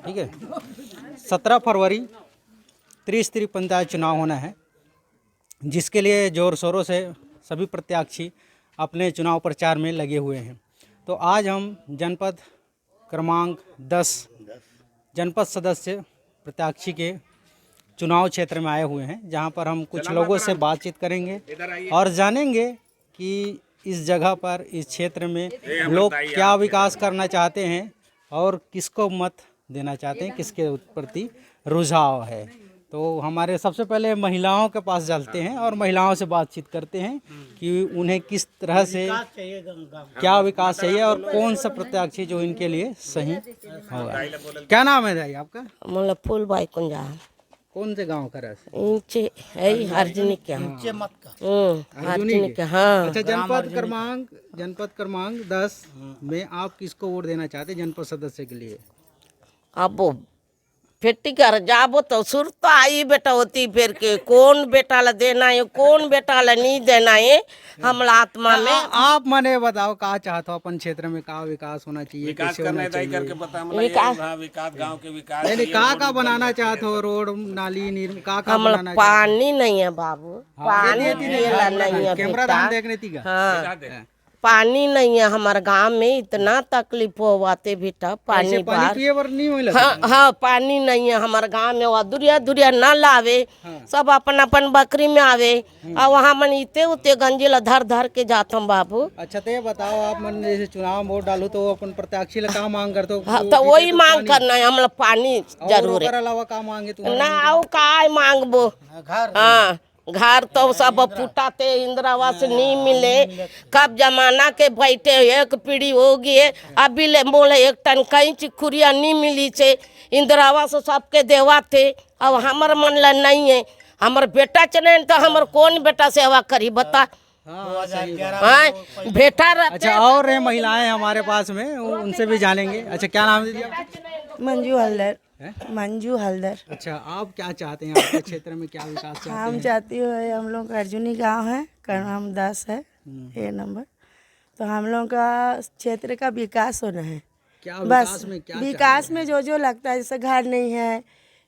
ठीक है। 17 फरवरी त्रिस्तरीय पंचायत चुनाव होना है, जिसके लिए जोर शोरों से सभी प्रत्याशी अपने चुनाव प्रचार में लगे हुए हैं। तो आज हम जनपद क्रमांक 10 जनपद सदस्य प्रत्याशी के चुनाव क्षेत्र में आए हुए हैं, जहां पर हम कुछ लोगों से बातचीत करेंगे और जानेंगे कि इस जगह पर, इस क्षेत्र में लोग क्या विकास करना चाहते हैं और किसको मत देना चाहते हैं, किसके प्रति रुझाव है। तो हमारे सबसे पहले महिलाओं के पास चलते हैं और महिलाओं से बातचीत करते हैं कि उन्हें किस तरह से क्या विकास चाहिए और कौन सा प्रत्याशी जो इनके लिए सही होगा। क्या नाम है भाई आपका? मतलब फूलबाई कुंजा। कौन से गांव का रस? नीचे है अर्जुनी के। अर्जुनी के, हाँ। अच्छा, जनपद क्रमांक 10 में आप किसको वोट देना चाहते हैं जनपद सदस्य के लिए? अब वो फेटी कर जाबो तो सुर तो आई बेटा होती, फिर के कौन बेटा ला देना है, कौन बेटा ला नहीं देना है हमारा आत्मा में। आप मने बताओ का चाहते हो अपन क्षेत्र में, का विकास होना चाहिए, विकास करने दाई करके पता विकास गांव के विकास नहीं का बनाना चाहते हो? रोड नाली नीर का हमारा बनाना? पानी नहीं है बाबू, पानी दिएला नहीं है कैमरा बेटा। धान देखने थी का? हाँ, पानी नहीं है हमारे गांव में, इतना तकलीफ होवाते बेटा पानी बार। पिए बर नहीं होइला? हाँ, पानी नहीं है हमारे गांव में। वह दुरिया दुरिया न लावे, सब अपन अपन बकरी में आवे और वहाँ मन इते उते गंजीला धर धर के जाता हूँ बाबू। अच्छा, तो ये बताओ, आप मन जैसे चुनाव में वोट डालो तो अपन प्रत्याशी ला का मांग करते हो? हाँ, तो वही मांग करना है, हम लोग पानी जरूर है। अलावा का मांगे तुम? ना आओ का मांगबो? हाँ, घर तो सब फुटाते, इंदिरा आवास नहीं मिले, कब जमाना के बैठे एक पीढ़ी हो गई है, अभी ले बोले एक टन कहीं चिखुरिया नहीं मिली छे। इंदिरा आवास सबके देवा थे, अब हमार मन ला नहीं है। हमार बेटा चले तो हमार कौन बेटा सेवा करी बता? हाँ, बेटा रहते। अच्छा, और है महिलाएं हमारे पास में, उनसे भी जानेंगे। अच्छा, क्या नाम है दीदी आपका? मंजू हल्दर। मंजू हल्दर। अच्छा, आप क्या चाहते हैं? आपके क्षेत्र में क्या विकास चाहते हैं? हम चाहती है, हम लोग अर्जुनी गांव है, क्रमांक 10 है ये नंबर। तो हम लोग का क्षेत्र का विकास होना है। क्या बस विकास में क्या विकास में जो लगता है, जैसे घर नहीं है,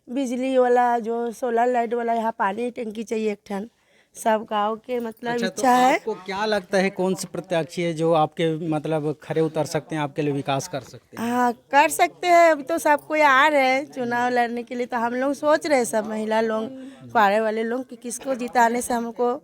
बिजली वाला जो सोलर लाइट वाला, यहाँ पानी टंकी चाहिए एक ठन, सब गांव के मतलब अच्छा, इच्छा है। आपको क्या लगता है कौन से प्रत्याशी है जो आपके मतलब खरे उतर सकते हैं, आपके लिए विकास कर सकते हैं? हाँ, कर सकते हैं। अभी तो सब कोई आ रहे हैं चुनाव लड़ने के लिए, तो हम लोग सोच रहे हैं, सब महिला लोग, पाड़े वाले लोग, कि किसको जिताने से हमको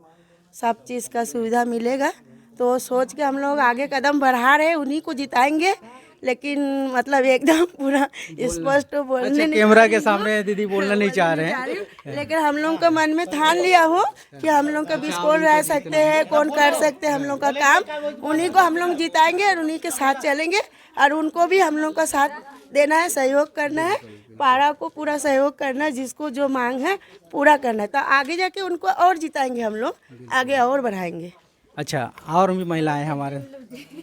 सब चीज़ का सुविधा मिलेगा। तो सोच के हम लोग आगे कदम बढ़ा रहे हैं, उन्हीं को जिताएंगे। लेकिन मतलब एकदम पूरा स्पष्ट बोलने अच्छा, नहीं, कैमरा के सामने दीदी बोलना नहीं चाह रहे हैं, लेकिन हम लोग का मन में ठान लिया हो कि हम लोग का बीच कौन रह सकते हैं, कौन कर सकते हैं हम लोग का काम, उन्हीं को हम लोग जिताएंगे और उन्हीं के साथ चलेंगे। और उनको भी हम लोग का साथ देना है, सहयोग करना है, पाड़ा को पूरा सहयोग करना है, जिसको जो मांग है पूरा करना है। तो आगे जाके उनको और जिताएंगे, हम लोग आगे और बढ़ाएंगे। अच्छा, और भी महिलाएं हमारे।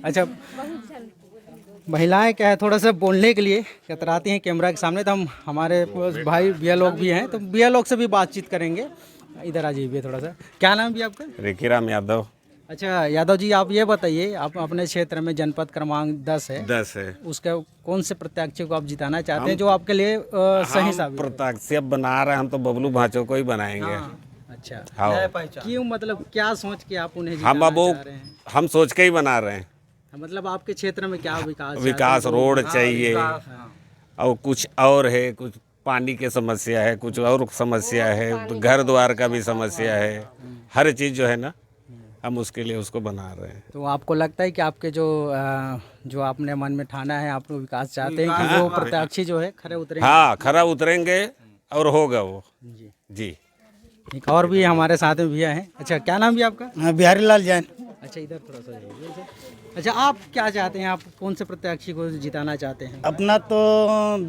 अच्छा, महिलाएं क्या है, थोड़ा सा बोलने के लिए कतराती हैं कैमरा के सामने, तो हम हमारे भाई भैया लोग भी हैं, तो भैया लोग से भी बातचीत करेंगे। इधर आ जाइए थोड़ा सा। क्या नाम भी आपका? रेखीराम यादव। अच्छा यादव जी, आप ये बताइए, आप अपने क्षेत्र में जनपद क्रमांक 10 है, 10 है, उसका कौन से प्रत्याशी को आप जिताना चाहते हैं जो आपके लिए सही साबित? प्रत्याशी अब बना रहे हैं, हम तो बबलू भांचो को ही बनाएंगे। अच्छा, हाँ, क्यों, मतलब क्या सोच के आप उन्हें हम जिताना अब वो चाह रहे हैं? हम सोच के ही बना रहे हैं। मतलब आपके क्षेत्र में क्या विकास विकास, चाहते हैं? रोड चाहिए और कुछ और है, कुछ पानी की समस्या है, कुछ और समस्या है, घर द्वार का भी समस्या है, हर चीज़ जो है ना, हम उसके लिए उसको बना रहे हैं। तो आपको लगता है कि आपके जो आपने मन में ठाना है, आप लोग विकास चाहते हैं कि वो प्रत्याशी जो है खरे उतरेंगे? हाँ, खरा उतरेंगे और होगा वो। जी। एक और भी हमारे साथ में भैया हैं। अच्छा, क्या नाम भी आपका? बिहारी लाल जैन। अच्छा, इधर थोड़ा सा जाइए। अच्छा, आप क्या चाहते हैं, आप कौन से प्रत्याशी को जिताना चाहते हैं? अपना तो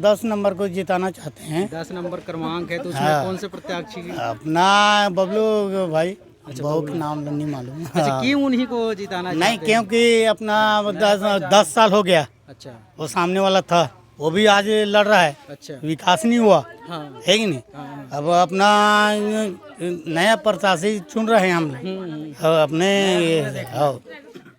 10 नंबर को जिताना चाहते हैं। 10 नंबर क्रमांक है, तो उसमें कौन से प्रत्याशी? अपना बबलू भाई। अच्छा, बहुत नाम नहीं मालूम। अच्छा, क्यों उन्हीं को जिताना नहीं, चाहते हैं? क्योंकि अपना 10 साल हो गया, अच्छा, वो सामने वाला था, वो भी आज लड़ रहा है। अच्छा, विकास नहीं हुआ, हाँ, है कि नहीं? हाँ, अब अपना नया प्रत्याशी चुन रहे हैं हम लोग अपने।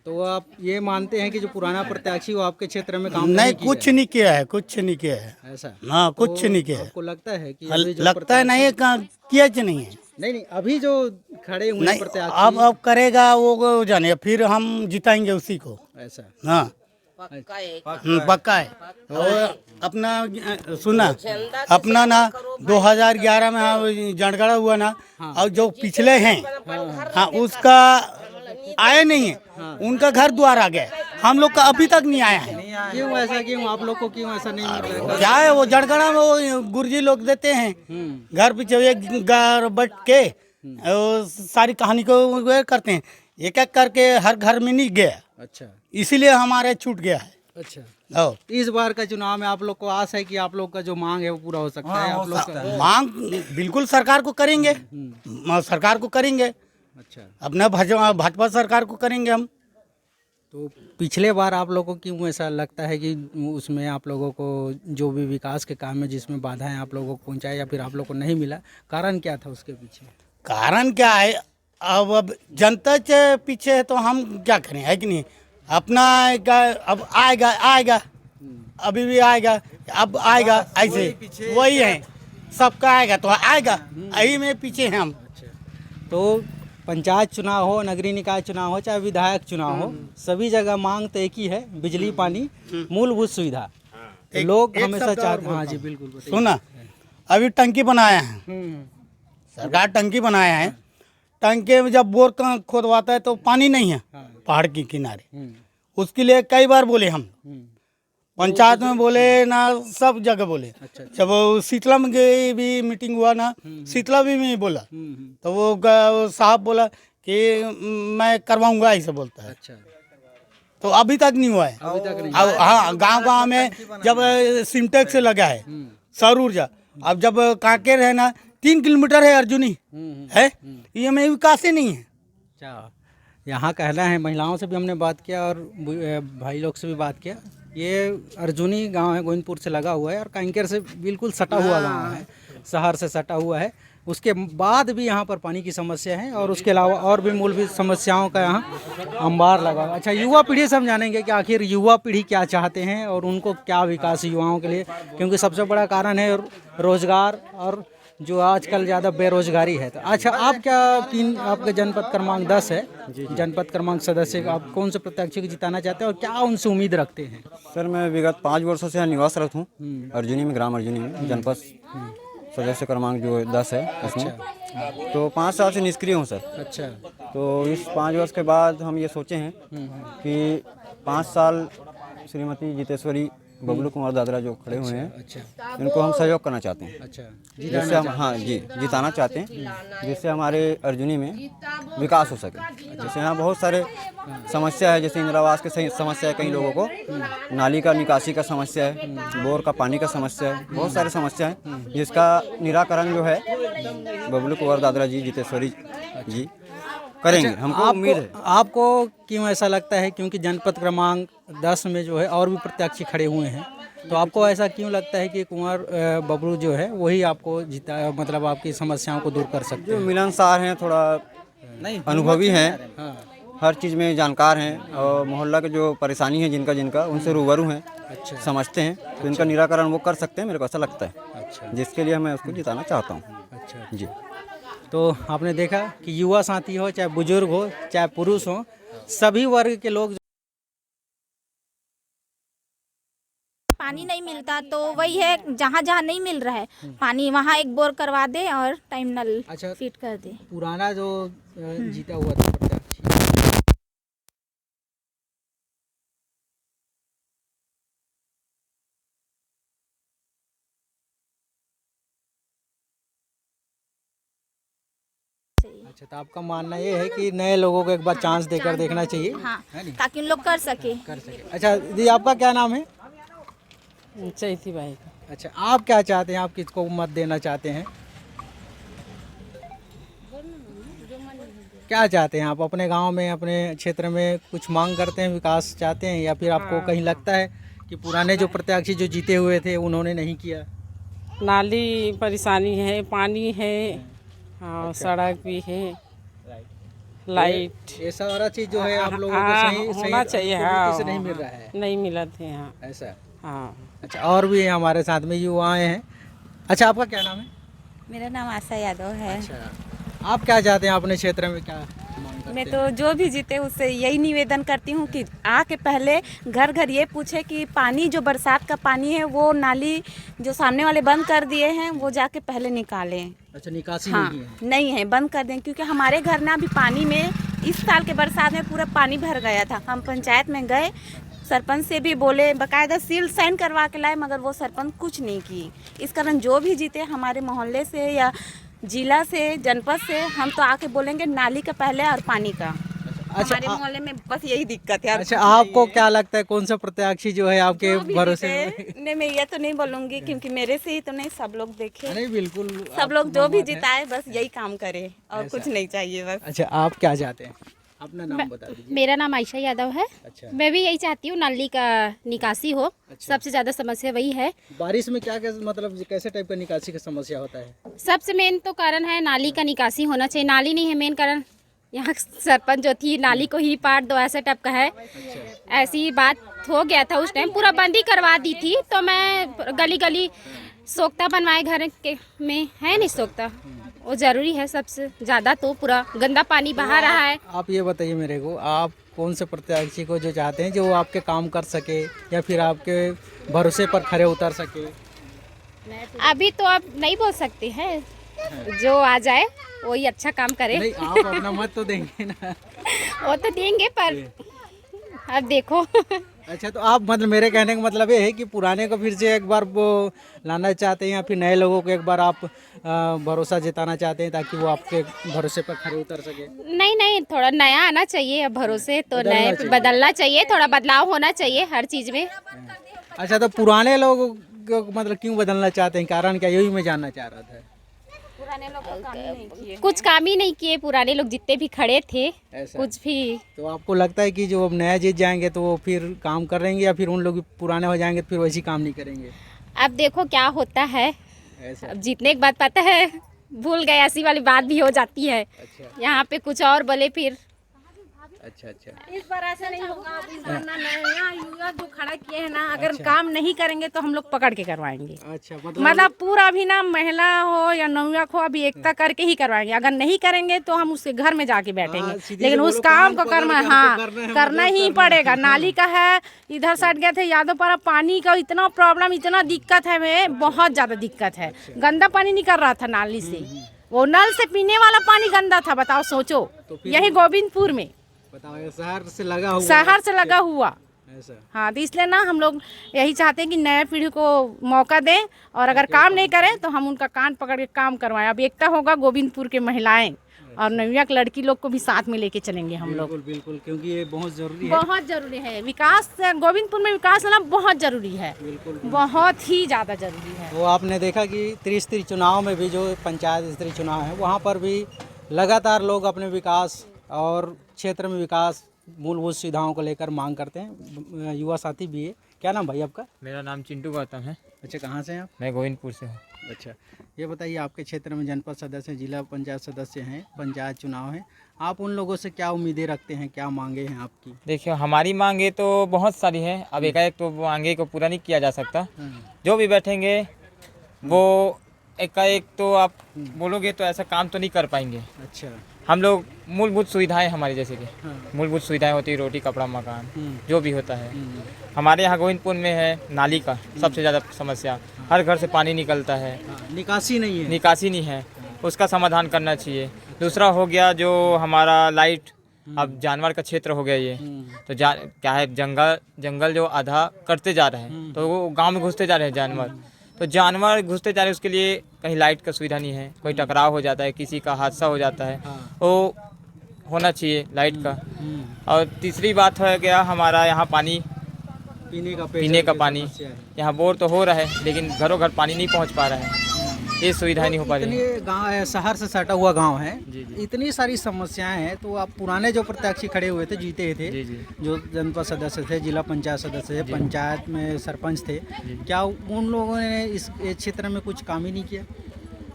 तो आप ये मानते हैं कि जो पुराना प्रत्याशी वो आपके क्षेत्र में काम नहीं किया कुछ नहीं किया है, कुछ नहीं किया है। है? ऐसा हाँ कुछ तो नहीं किया है। आपको लगता है कि अभी जो लगता है नहीं किया च नहीं है। नहीं अभी जो खड़े हुए नहीं प्रत्याशी अब करेगा वो जाने, फिर हम जिताएंगे उसी को। ऐसा हाँ पक्का है। और अपना सुना अपना ना 2011 में जनगणना हुआ ना, और जो पिछले हैं हाँ उसका आए नहीं है, उनका घर द्वार आ गया, हम लोग का अभी तक नहीं आया है। क्यों ऐसा, क्यों आप लोग को क्यों ऐसा नहीं मिल रहा है? क्या है वो जनगणना में वो गुरुजी लोग देते हैं, घर पीछे एक घर बैठ के और सारी कहानी को वो करते हैं, एक एक करके हर घर में नहीं गया, अच्छा इसीलिए हमारे छूट गया है। अच्छा इस बार का चुनाव में आप लोग को आस है कि आप लोग का जो मांग है वो पूरा हो सकता है? आप लोग का मांग बिल्कुल सरकार को करेंगे, सरकार को करेंगे, अच्छा अपना भाजपा सरकार को करेंगे हम। तो पिछले बार आप लोगों को क्यों ऐसा लगता है कि उसमें आप लोगों को जो भी विकास के काम है जिसमें बाधाएं आप लोगों को पहुंचाए या फिर आप लोगों को नहीं मिला, कारण क्या था उसके पीछे? कारण क्या है, अब जनता के पीछे है तो हम क्या करें, है कि नहीं? अपना अब आएगा आएगा, अभी भी आएगा, अब आएगा, ऐसे वही है, सबका आएगा तो आएगा, यही में पीछे हैं हम। तो पंचायत चुनाव हो, नगरीय निकाय चुनाव हो, चाहे विधायक चुनाव हो, सभी जगह मांग तो एक ही है, बिजली पानी मूलभूत सुविधा। तो लोग हमेशा चाहते हैं। हाँ जी बिल्कुल बताइए। सुना अभी टंकी बनाया है, सरकार टंकी बनाया है, टंकी में जब बोर खोदवाता है तो पानी नहीं है पहाड़ के किनारे, उसके लिए कई बार बोले हम, पंचायत में बोले ना, सब जगह बोले। जब वो शीतला में भी मीटिंग हुआ ना, शीतला भी में बोला तो वो साहब बोला कि मैं करवाऊंगा, ऐसे बोलता है। अच्छा तो अभी तक नहीं हुआ है। अभी तक नहीं। अब हाँ गांव में जब सिंटेक्स लगा है सौर ऊर्जा, अब जब कांकेर है ना 3 किलोमीटर है अर्जुनी है, ये में विकास ही नहीं है। अच्छा यहाँ कहना है, महिलाओं से भी हमने बात किया और भाई लोग से भी बात किया, ये अर्जुनी गांव है, गोविंदपुर से लगा हुआ है और कांकेर से बिल्कुल सटा हुआ गांव है, शहर से सटा हुआ है। उसके बाद भी यहाँ पर पानी की समस्या है और उसके अलावा और भी मूलभूत समस्याओं का यहाँ अंबार लगा हुआ। अच्छा युवा पीढ़ी से हम जानेंगे कि आखिर युवा पीढ़ी क्या चाहते हैं और उनको क्या विकास युवाओं के लिए, क्योंकि सबसे बड़ा कारण है रोजगार और जो आजकल ज़्यादा बेरोजगारी है। तो अच्छा आप क्या आपका जनपद क्रमांक 10 है, जनपद क्रमांक सदस्य, आप कौन से प्रत्याशी को जिताना चाहते हैं और क्या उनसे उम्मीद रखते हैं? सर मैं विगत 5 वर्षों से यहाँ निवासरत हूँ, अर्जुनी में, ग्राम अर्जुनी में, जनपद सदस्य क्रमांक जो 10 है उसमें। तो 5 साल से निष्क्रिय हूँ सर। अच्छा तो इस 5 वर्ष के बाद हम ये सोचे हैं कि 5 साल श्रीमती जितेश्वरी बबलू कुमार दादरा जो खड़े हुए हैं, अच्छा इनको हम सहयोग करना चाहते हैं। अच्छा जिससे हम हाँ जी जिताना चाहते हैं, जिससे हमारे अर्जुनी में विकास हो सके। जैसे यहाँ बहुत सारे समस्या है, जैसे इंदिरा आवास की समस्या है, कई लोगों को नाली का निकासी का समस्या है, बोर का पानी का समस्या है, बहुत सारी समस्या है, जिसका निराकरण जो है बबलू कुमार दादरा जी, जितेश्वरी जी करेंगे, हमको उम्मीद है। आपको क्यों ऐसा लगता है? क्योंकि जनपद क्रमांक 10 में जो है और भी प्रत्याशी खड़े हुए हैं, तो आपको ऐसा क्यों लगता है कि कुमार बबलू जो है वही आपको जीता, मतलब आपकी समस्याओं को दूर कर सकते जो हैं? मिलनसार हैं, थोड़ा अनुभवी हैं, हाँ हर चीज़ में जानकार हैं और मोहल्ला के जो परेशानी है जिनका उनसे रूबरू हैं, अच्छा समझते हैं, तो इनका निराकरण वो कर सकते हैं, मेरे को ऐसा लगता है, अच्छा जिसके लिए मैं उसको जिताना चाहता हूँ। अच्छा जी तो आपने देखा कि युवा साथी हो, चाहे बुजुर्ग हो, चाहे पुरुष हो, सभी वर्ग के लोग पानी नहीं मिलता, तो वही है जहाँ जहाँ नहीं मिल रहा है पानी, वहाँ एक बोर करवा दे और टाइम नल अच्छा फिट कर दे। पुराना जो जीता हुआ था प्रत्याशी, अच्छा तो आपका मानना ये है कि नए लोगों को एक बार चांस देकर देखना चाहिए, हाँ है नहीं? ताकि उन लोग कर सके। कर सके। अच्छा दीदी आपका क्या नाम है? चैती भाई। अच्छा आप क्या चाहते हैं, आप किसको मत देना चाहते हैं? क्या चाहते हैं आप अपने गांव में, अपने क्षेत्र में कुछ मांग करते हैं, विकास चाहते हैं, या फिर आपको कहीं लगता है कि पुराने जो प्रत्याशी जो जीते हुए थे उन्होंने नहीं किया? नाली परेशानी है, पानी है, हाँ सड़क भी है, लाइट ये सारा चीज जो है आप लोगों को हाँ, सही होना चाहिए। community से हाँ, नहीं मिल रहा है नहीं मिला थे यहाँ। ऐसा। हाँ, अच्छा, और भी हमारे साथ में युवाएं हैं। अच्छा, आपका क्या नाम है? मेरा नाम आशा यादव है। अच्छा, आप क्या चाहते हैं अपने क्षेत्र में, क्या मांग करते मैं हैं? तो जो भी जीते उससे यही निवेदन करती हूँ कि आके पहले घर घर ये पूछे कि पानी जो बरसात का पानी है वो नाली जो सामने वाले बंद कर दिए हैं वो जाके पहले निकालें। अच्छा, निकासी हाँ, नहीं है। नहीं है, बंद कर दें, क्योंकि हमारे घर ना अभी पानी में इस साल के बरसात में पूरा पानी भर गया था। हम पंचायत में गए, सरपंच से भी बोले, बाकायदा सील साइन करवा के लाए, मगर वो सरपंच कुछ नहीं की। इस कारण जो भी जीते हमारे मोहल्ले से या जिला से, जनपद से, हम तो आके बोलेंगे नाली का पहले और पानी का। अच्छा, हमारे मोहल्ले में बस यही दिक्कत है। अच्छा, आपको क्या लगता है कौन सा प्रत्याशी जो है आपके जो भी भरोसे जीते, नहीं मैं ये तो नहीं बोलूंगी क्योंकि मेरे से ही तो नहीं, सब लोग देखे, नहीं, बिल्कुल सब लोग जो भी जिताए बस यही काम करे और कुछ नहीं चाहिए बस। अच्छा, आप क्या चाहते हैं? अपना नाम बता दीजिए। मेरा नाम आयशा यादव है। अच्छा, मैं भी यही चाहती हूँ नाली का निकासी हो। अच्छा। सबसे ज़्यादा समस्या वही है। बारिश में क्या क्या मतलब कैसे टाइप का निकासी का समस्या होता है? सबसे मेन तो कारण है नाली का निकासी होना चाहिए। नाली नहीं है मेन कारण। यहाँ सरपंच जो थी नाली को ही पाट दो ऐसे टाइप का है। ऐसी बात हो गया था उस टाइम, पूरा बंदी करवा दी थी। तो मैं गली गली सोख्ता बनवाए घर के में, है नहीं सोख्ता, वो ज़रूरी है सबसे ज़्यादा। तो पूरा गंदा पानी बहा रहा है। आप ये बताइए मेरे को, आप कौन से प्रत्याशी को जो चाहते हैं जो आपके काम कर सके या फिर आपके भरोसे पर खरे उतर सके? अभी तो आप नहीं बोल सकते हैं, जो आ जाए वही अच्छा काम करे। नहीं, आप अपना मत तो देंगे ना। वो तो देंगे पर अब देखो। अच्छा, तो आप मतलब मेरे कहने का मतलब ये है कि पुराने को फिर से एक बार वो लाना चाहते हैं या फिर नए लोगों को एक बार आप भरोसा जताना चाहते हैं ताकि वो आपके भरोसे पर खरे उतर सके? नहीं नहीं, थोड़ा नया आना चाहिए। अब भरोसे तो बदलना नए चाहिए। बदलना चाहिए, थोड़ा बदलाव होना चाहिए हर चीज़ में। अच्छा, तो पुराने लोगों को मतलब क्यों बदलना चाहते हैं, कारण क्या, यही मैं जानना चाह रहा था। कुछ काम ही नहीं किए पुराने लोग जितने भी खड़े थे, ऐसा। कुछ भी। तो आपको लगता है कि जो अब नया जीत जाएंगे तो वो फिर काम करेंगे या फिर उन लोग पुराने हो जाएंगे तो फिर वैसे काम नहीं करेंगे? अब देखो क्या होता है। ऐसा। अब जीतने के बाद पता है भूल गए, ऐसी वाली बात भी हो जाती है। अच्छा, यहाँ पे कुछ और बोले फिर। अच्छा, अच्छा। इस बार ऐसा नहीं होगा। इस बार ना नया युवा जो खड़ा किए हैं ना, अगर काम नहीं करेंगे तो हम लोग पकड़ के करवाएंगे। अच्छा, मतलब पूरा भी ना, महिला हो या नवयुवक हो, अभी एकता करके ही करवाएंगे। अगर नहीं करेंगे तो हम उसके घर में जाके बैठेंगे। सीधे लेकिन से उस बोलो, काम कान को पकड़ करना, के हाँ हमको करना है, करना मतलब ही करना पड़ेगा। नाली का है, इधर साइड गए थे यादवपाड़ा, पानी का इतना प्रॉब्लम, इतना दिक्कत है, में बहुत ज्यादा दिक्कत है। गंदा पानी निकल रहा था नाली से, वो नल से पीने वाला पानी गंदा था। बताओ, सोचो, यही गोविंदपुर में, बताओ, शहर से लगा हुआ, शहर से लगा हुआ। ऐसा। हाँ, तो इसलिए ना हम लोग यही चाहते हैं कि नए पीढ़ी को मौका दें, और अगर काम नहीं करें तो हम उनका कान पकड़ के काम करवाएं। अब एकता होगा, गोविंदपुर के महिलाएं और नवयुवक लड़की लोग को भी साथ में लेके चलेंगे हम लोग। बिल्कुल बिल्कुल, क्योंकि ये बहुत जरूरी है। बहुत जरूरी है विकास, गोविंदपुर में विकास होना बहुत जरूरी है, बहुत ही ज़्यादा जरूरी है। वो आपने देखा कि त्रिस्तरीय चुनाव में भी, जो पंचायत स्तरीय चुनाव है, वहाँ पर भी लगातार लोग अपने विकास और क्षेत्र में विकास, मूलभूत सुविधाओं को लेकर मांग करते हैं। युवा साथी भी है। क्या नाम भाई आपका? मेरा नाम चिंटू गौतम है। अच्छा, कहाँ से हैं आप? मैं गोविंदपुर से हूँ। अच्छा, ये बताइए, आपके क्षेत्र में जनपद सदस्य, जिला पंचायत सदस्य हैं, पंचायत चुनाव है, आप उन लोगों से क्या उम्मीदें रखते हैं, क्या मांगे हैं आपकी? देखिए, हमारी मांगे तो बहुत सारी है। अब एकाएक तो मांगे को पूरा नहीं किया जा सकता। जो भी बैठेंगे वो एकाएक तो आप बोलोगे तो ऐसा काम तो नहीं कर पाएंगे। अच्छा। हम लोग मूलभूत सुविधाएं हमारी, जैसे कि मूलभूत सुविधाएं होती है, रोटी कपड़ा मकान, जो भी होता है। हमारे यहाँ गोविंदपुर में है नाली का सबसे ज़्यादा समस्या। हर घर से पानी निकलता है, निकासी नहीं है। निकासी नहीं है, उसका समाधान करना चाहिए। दूसरा हो गया जो हमारा लाइट, अब जानवर का क्षेत्र हो गया ये, तो क्या है, जंगल जो आधा करते जा रहे हैं, तो वो गांव में घुसते जा रहे हैं जानवर। तो जानवर घुसते जा रहे हैं, उसके लिए कहीं लाइट का सुविधा नहीं है, कोई टकराव हो जाता है, किसी का हादसा हो जाता है, वो होना चाहिए लाइट का। और तीसरी बात हो गया हमारा यहाँ पानी, पीने का पानी। यहाँ बोर तो हो रहा है लेकिन घरों घर पानी नहीं पहुँच पा रहा है, ये सुविधा नहीं हो पा रही है। गाँव है, शहर से सटा हुआ गांव है, इतनी सारी समस्याएं हैं। तो आप पुराने जो प्रत्याशी खड़े हुए थे, जीते थे, जो जनपद सदस्य थे, जिला पंचायत सदस्य थे, पंचायत में सरपंच थे, क्या उन लोगों ने इस क्षेत्र में कुछ काम ही नहीं किया?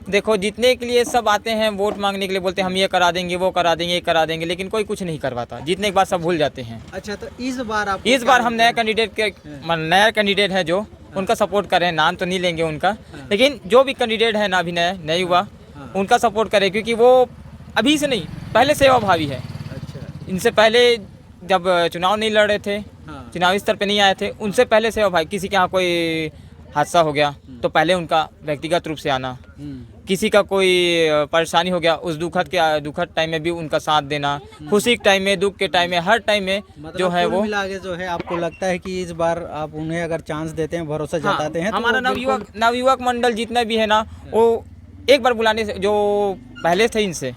देखो जीतने के लिए सब आते हैं, वोट मांगने के लिए बोलते हैं हम ये करा देंगे, वो करा देंगे, ये करा देंगे, लेकिन कोई कुछ नहीं करवाता। जीतने के बाद सब भूल जाते हैं। अच्छा, तो इस बार हम नया कैंडिडेट है जो उनका सपोर्ट करें। नाम तो नहीं लेंगे उनका, लेकिन जो भी कैंडिडेट है ना, अभी नए युवा, उनका सपोर्ट करें, क्योंकि वो अभी से नहीं, पहले सेवाभावी है। इनसे पहले जब चुनाव नहीं लड़ रहे थे, चुनावी स्तर पे नहीं आए थे, उनसे पहले सेवाभावी। किसी के यहाँ कोई हादसा हो गया तो पहले उनका व्यक्तिगत रूप से आना, किसी का कोई परेशानी हो गया उस दुखद टाइम में भी उनका साथ देना, खुशी के टाइम में, दुख के टाइम में, हर टाइम में जो है वो मिला के जो है। आपको लगता है कि इस बार आप उन्हें अगर चांस देते हैं, भरोसा जताते हैं, हमारा नवयुवक मंडल जितना भी है ना, वो एक बार बुलाने से, जो पहले थे इनसे,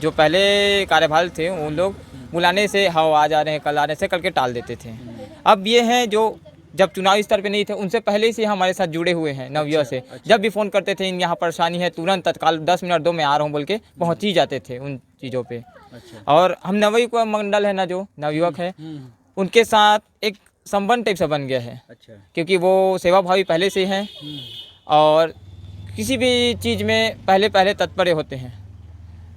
जो पहले कार्यभार थे, उन लोग बुलाने से हाँ आ जा रहे हैं, कल आ रहे हैं, करके टाल देते थे। अब ये हैं जो जब चुनावी स्तर पे नहीं थे, उनसे पहले से हमारे साथ जुड़े हुए हैं नवयुवक से। जब भी फ़ोन करते थे, यहाँ परेशानी है, तुरंत तत्काल 10 मिनट 2 में आ रहा हूँ बोल के पहुँच ही जाते थे उन चीज़ों पे। और हम नवयुवक मंडल है ना, जो नवयुवक है, उनके साथ एक संबंध टाइप से बन गया है। क्योंकि वो सेवाभावी पहले से हैं और किसी भी चीज़ में पहले तत्पर होते हैं,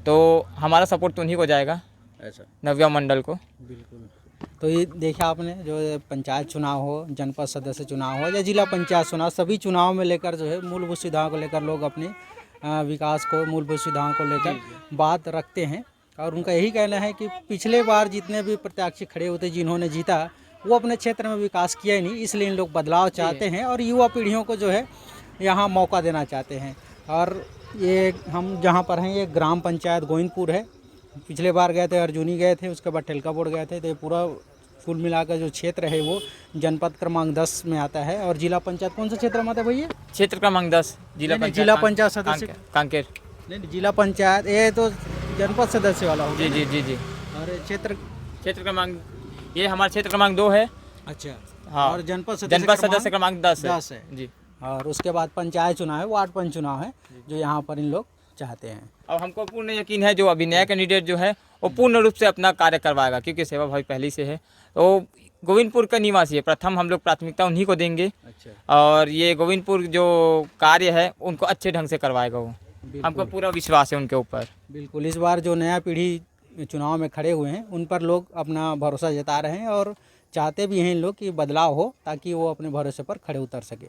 तो हमारा सपोर्ट तो उन्हीं को जाएगा, नवयुवक मंडल को। बिल्कुल। तो ये देखा आपने, जो पंचायत चुनाव हो, जनपद सदस्य चुनाव हो या जिला पंचायत चुनाव, सभी चुनाव में लेकर जो है मूलभूत सुविधाओं को लेकर लोग अपने विकास को, मूलभूत सुविधाओं को लेकर बात रखते हैं। और उनका यही कहना है कि पिछले बार जितने भी प्रत्याशी खड़े होते, जिन्होंने जीता, वो अपने क्षेत्र में विकास किया ही नहीं, इसलिए इन लोग बदलाव चाहते हैं और युवा पीढ़ियों को जो है यहाँ मौका देना चाहते हैं। और ये हम जहाँ पर हैं, ये ग्राम पंचायत गोविंदपुर है। पिछले बार गए थे, अर्जुनी गए थे, उसके बाद ठेलका बोर्ड गए थे। तो ये पूरा कुल मिलाकर जो क्षेत्र है वो जनपद क्रमांक 10 में आता है। और जिला पंचायत कौन सा क्षेत्र में आता है भैया? क्षेत्र क्रमांक 10 जिला पंचायत सदस्य कांकेर। नहीं, जिला पंचायत ये तो जनपद सदस्य वाला हो। जी। और क्षेत्र क्रमांक, ये हमारा क्षेत्र क्रमांक 2 है। अच्छा, हाँ। और जनपद सदस्य क्रमांक 10 है जी। और उसके बाद पंचायत चुनाव है, वार्ड पंच चुनाव है, जो यहाँ पर इन लोग चाहते हैं। और हमको पूर्ण यकीन है जो अभी नया कैंडिडेट जो है वो पूर्ण रूप से अपना कार्य करवाएगा, क्योंकि सेवाभावी पहले से है। तो गोविंदपुर का निवासी है, प्रथम हम लोग प्राथमिकता उन्हीं को देंगे। और ये गोविंदपुर जो कार्य है उनको अच्छे ढंग से करवाएगा वो, हमको पूरा विश्वास है उनके ऊपर। बिल्कुल। इस बार जो नया पीढ़ी चुनाव में खड़े हुए हैं, उन पर लोग अपना भरोसा जता रहे हैं और चाहते भी हैं इन लोग कि बदलाव हो, ताकि वो अपने भरोसे पर खड़े उतर सके।